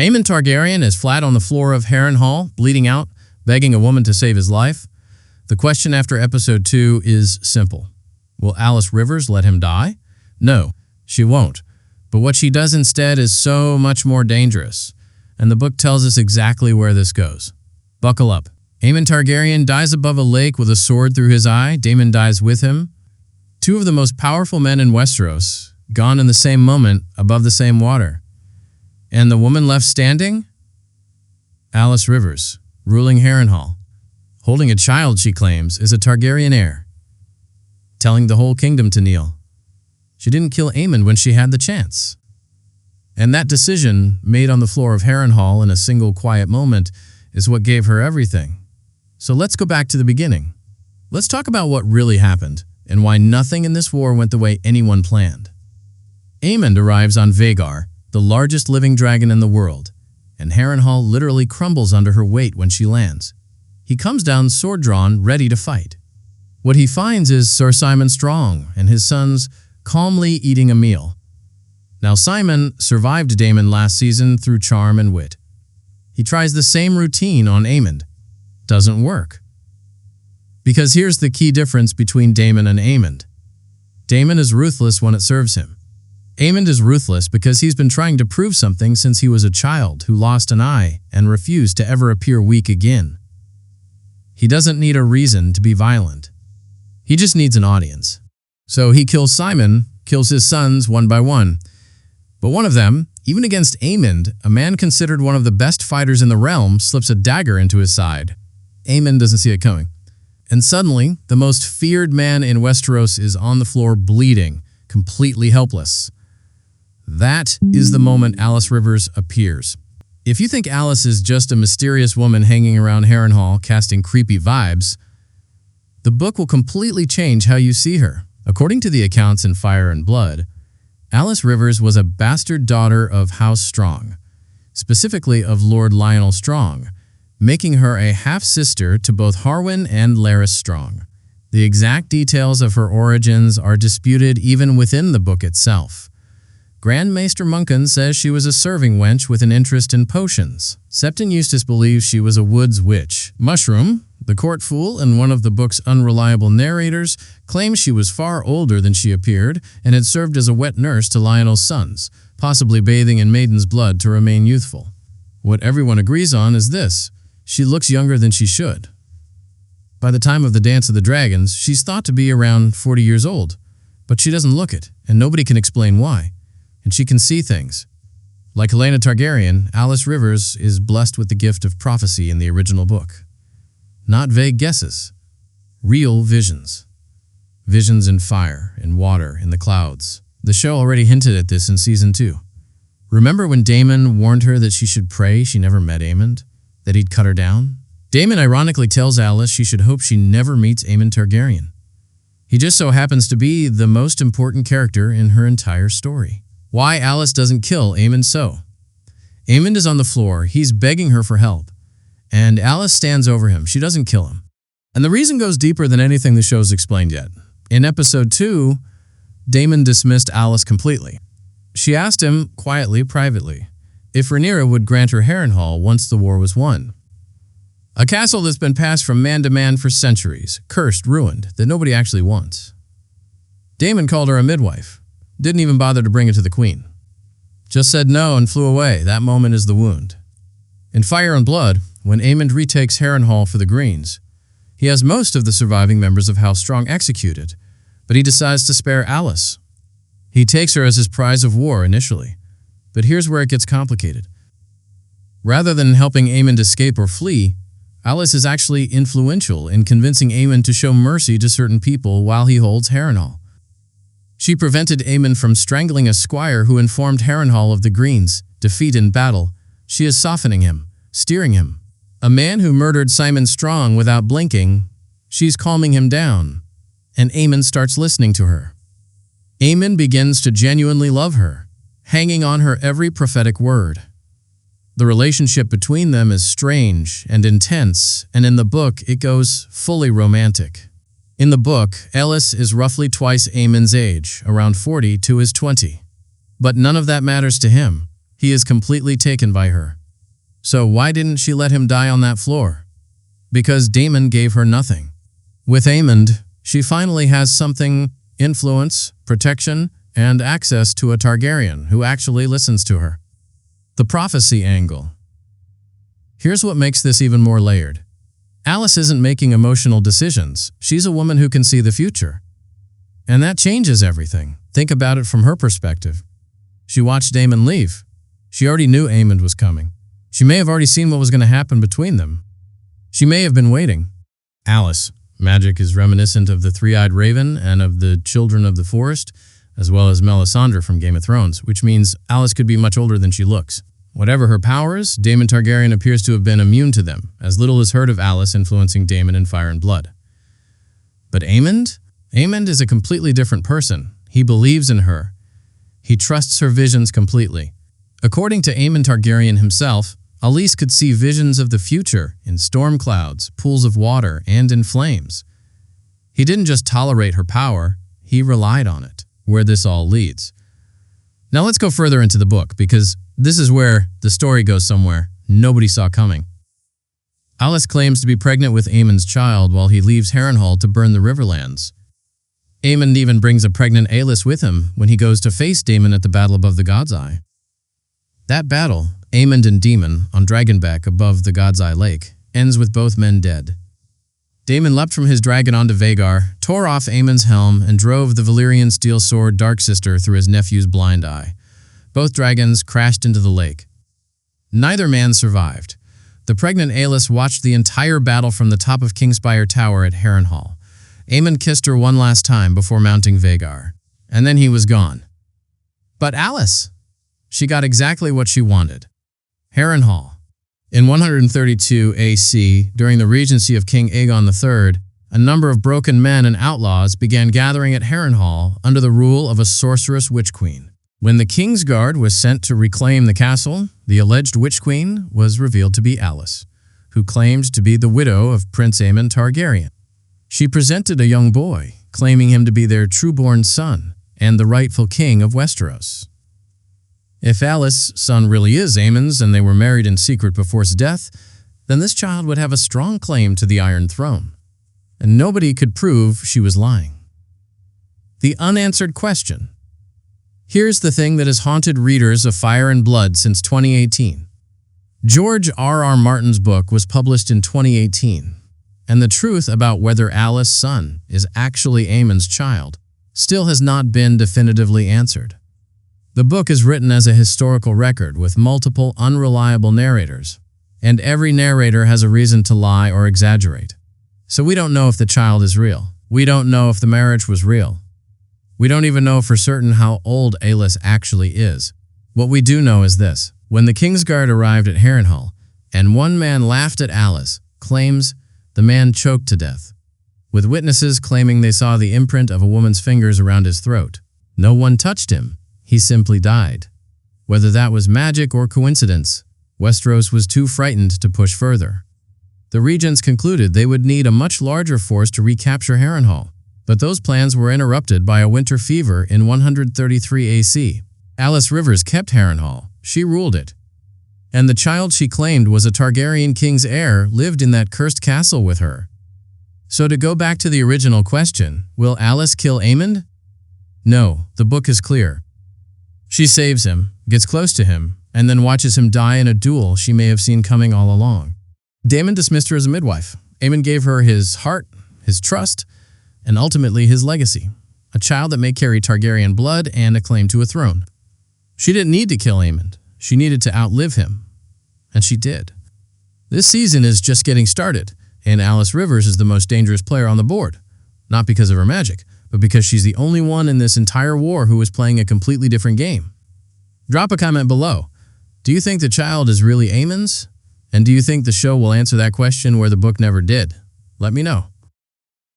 Aemond Targaryen is flat on the floor of Harrenhal, bleeding out, begging a woman to save his life. The question after episode 2 is simple. Will Alys Rivers let him die? No, she won't. But what she does instead is so much more dangerous, and the book tells us exactly where this goes. Buckle up. Aemond Targaryen dies above a lake with a sword through his eye. Daemon dies with him. Two of the most powerful men in Westeros, gone in the same moment, above the same water. And the woman left standing? Alys Rivers, ruling Harrenhal. Holding a child, she claims, is a Targaryen heir. Telling the whole kingdom to kneel. She didn't kill Aemond when she had the chance. And that decision, made on the floor of Harrenhal in a single quiet moment, is what gave her everything. So let's go back to the beginning. Let's talk about what really happened, and why nothing in this war went the way anyone planned. Aemond arrives on Vhagar, the largest living dragon in the world, and Harrenhal literally crumbles under her weight when she lands. He comes down sword drawn, ready to fight. What he finds is Sir Simon Strong and his sons calmly eating a meal. Now Simon survived Daemon last season through charm and wit. He tries the same routine on Aemond. Doesn't work. Because here's the key difference between Daemon and Aemond. Daemon is ruthless when it serves him. Aemond is ruthless because he's been trying to prove something since he was a child who lost an eye and refused to ever appear weak again. He doesn't need a reason to be violent. He just needs an audience. So he kills Simon, kills his sons one by one. But one of them, even against Aemond, a man considered one of the best fighters in the realm, slips a dagger into his side. Aemond doesn't see it coming. And suddenly, the most feared man in Westeros is on the floor bleeding, completely helpless. That is the moment Alys Rivers appears. If you think Alys is just a mysterious woman hanging around Harrenhal casting creepy vibes, the book will completely change how you see her. According to the accounts in Fire and Blood, Alys Rivers was a bastard daughter of House Strong, specifically of Lord Lionel Strong, making her a half-sister to both Harwin and Larys Strong. The exact details of her origins are disputed even within the book itself. Grand Maester Munkin says she was a serving wench with an interest in potions. Septon Eustace believes she was a woods witch. Mushroom, the court fool and one of the book's unreliable narrators, claims she was far older than she appeared and had served as a wet nurse to Lionel's sons, possibly bathing in maiden's blood to remain youthful. What everyone agrees on is this: she looks younger than she should. By the time of the Dance of the Dragons, she's thought to be around 40 years old, but she doesn't look it, and nobody can explain why. And she can see things. Like Helena Targaryen, Alys Rivers is blessed with the gift of prophecy in the original book. Not vague guesses. Real visions. Visions in fire, in water, in the clouds. The show already hinted at this in Season 2. Remember when Daemon warned her that she should pray she never met Aemond? That he'd cut her down? Daemon ironically tells Alys she should hope she never meets Aemond Targaryen. He just so happens to be the most important character in her entire story. Why Alys doesn't kill Aemond so? Aemond is on the floor, he's begging her for help, and Alys stands over him. She doesn't kill him. And the reason goes deeper than anything the show's explained yet. In episode 2, Daemon dismissed Alys completely. She asked him, quietly, privately, if Rhaenyra would grant her Harrenhal once the war was won. A castle that's been passed from man to man for centuries, cursed, ruined, that nobody actually wants. Daemon called her a midwife. Didn't even bother to bring it to the queen. Just said no and flew away. That moment is the wound. In Fire and Blood, when Aemond retakes Harrenhal for the Greens, he has most of the surviving members of House Strong executed, but he decides to spare Alys. He takes her as his prize of war initially, but here's where it gets complicated. Rather than helping Aemond escape or flee, Alys is actually influential in convincing Aemond to show mercy to certain people while he holds Harrenhal. She prevented Aemond from strangling a squire who informed Harrenhal of the Greens' defeat in battle. She is softening him, steering him. A man who murdered Simon Strong without blinking, she's calming him down, and Aemond starts listening to her. Aemond begins to genuinely love her, hanging on her every prophetic word. The relationship between them is strange and intense, and in the book it goes fully romantic. In the book, Alys is roughly twice Aemond's age, around 40 to his 20. But none of that matters to him. He is completely taken by her. So why didn't she let him die on that floor? Because Daemon gave her nothing. With Aemond, she finally has something: influence, protection, and access to a Targaryen who actually listens to her. The prophecy angle. Here's what makes this even more layered. Alys isn't making emotional decisions. She's a woman who can see the future. And that changes everything. Think about it from her perspective. She watched Daemon leave. She already knew Aemond was coming. She may have already seen what was going to happen between them. She may have been waiting. Alys. Magic is reminiscent of the three-eyed raven and of the children of the forest, as well as Melisandre from Game of Thrones, which means Alys could be much older than she looks. Whatever her powers, Daemon Targaryen appears to have been immune to them, as little is heard of Alys influencing Daemon in Fire and Blood. But Aemond? Aemond is a completely different person. He believes in her. He trusts her visions completely. According to Aemond Targaryen himself, Alys could see visions of the future in storm clouds, pools of water, and in flames. He didn't just tolerate her power, he relied on it, where this all leads. Now let's go further into the book, because this is where the story goes somewhere nobody saw coming. Alys claims to be pregnant with Aemond's child while he leaves Harrenhal to burn the Riverlands. Aemond even brings a pregnant Alys with him when he goes to face Daemon at the battle above the God's Eye. That battle, Aemond and Daemon on Dragonback above the God's Eye Lake, ends with both men dead. Daemon leapt from his dragon onto Vhagar, tore off Aemond's helm, and drove the Valyrian steel sword Dark Sister through his nephew's blind eye. Both dragons crashed into the lake. Neither man survived. The pregnant Alys watched the entire battle from the top of Kingspire Tower at Harrenhal. Aemond kissed her one last time before mounting Vhagar, and then he was gone. But Alys! She got exactly what she wanted. Harrenhal. In 132 AC, during the regency of King Aegon III, a number of broken men and outlaws began gathering at Harrenhal under the rule of a sorceress witch queen. When the King's Guard was sent to reclaim the castle, the alleged witch queen was revealed to be Alys, who claimed to be the widow of Prince Aemond Targaryen. She presented a young boy, claiming him to be their true-born son and the rightful king of Westeros. If Alys' son really is Aemond's and they were married in secret before his death, then this child would have a strong claim to the Iron Throne, and nobody could prove she was lying. The unanswered question. Here's the thing that has haunted readers of Fire and Blood since 2018. George R.R. Martin's book was published in 2018, and the truth about whether Alys' son is actually Aemond's child still has not been definitively answered. The book is written as a historical record with multiple unreliable narrators, and every narrator has a reason to lie or exaggerate. So we don't know if the child is real. We don't know if the marriage was real. We don't even know for certain how old Alys actually is. What we do know is this. When the Kingsguard arrived at Harrenhal, and one man laughed at Alys, claims the man choked to death, with witnesses claiming they saw the imprint of a woman's fingers around his throat. No one touched him. He simply died. Whether that was magic or coincidence, Westeros was too frightened to push further. The regents concluded they would need a much larger force to recapture Harrenhal, but those plans were interrupted by a winter fever in 133 AC. Alys Rivers kept Harrenhal. She ruled it. And the child she claimed was a Targaryen king's heir lived in that cursed castle with her. So to go back to the original question, will Alys kill Aemond? No, the book is clear. She saves him, gets close to him, and then watches him die in a duel she may have seen coming all along. Daemon dismissed her as a midwife. Aemond gave her his heart, his trust, and ultimately his legacy, a child that may carry Targaryen blood and a claim to a throne. She didn't need to kill Aemond. She needed to outlive him. And she did. This season is just getting started, and Alys Rivers is the most dangerous player on the board. Not because of her magic, but because she's the only one in this entire war who is playing a completely different game. Drop a comment below. Do you think the child is really Aemond's? And do you think the show will answer that question where the book never did? Let me know.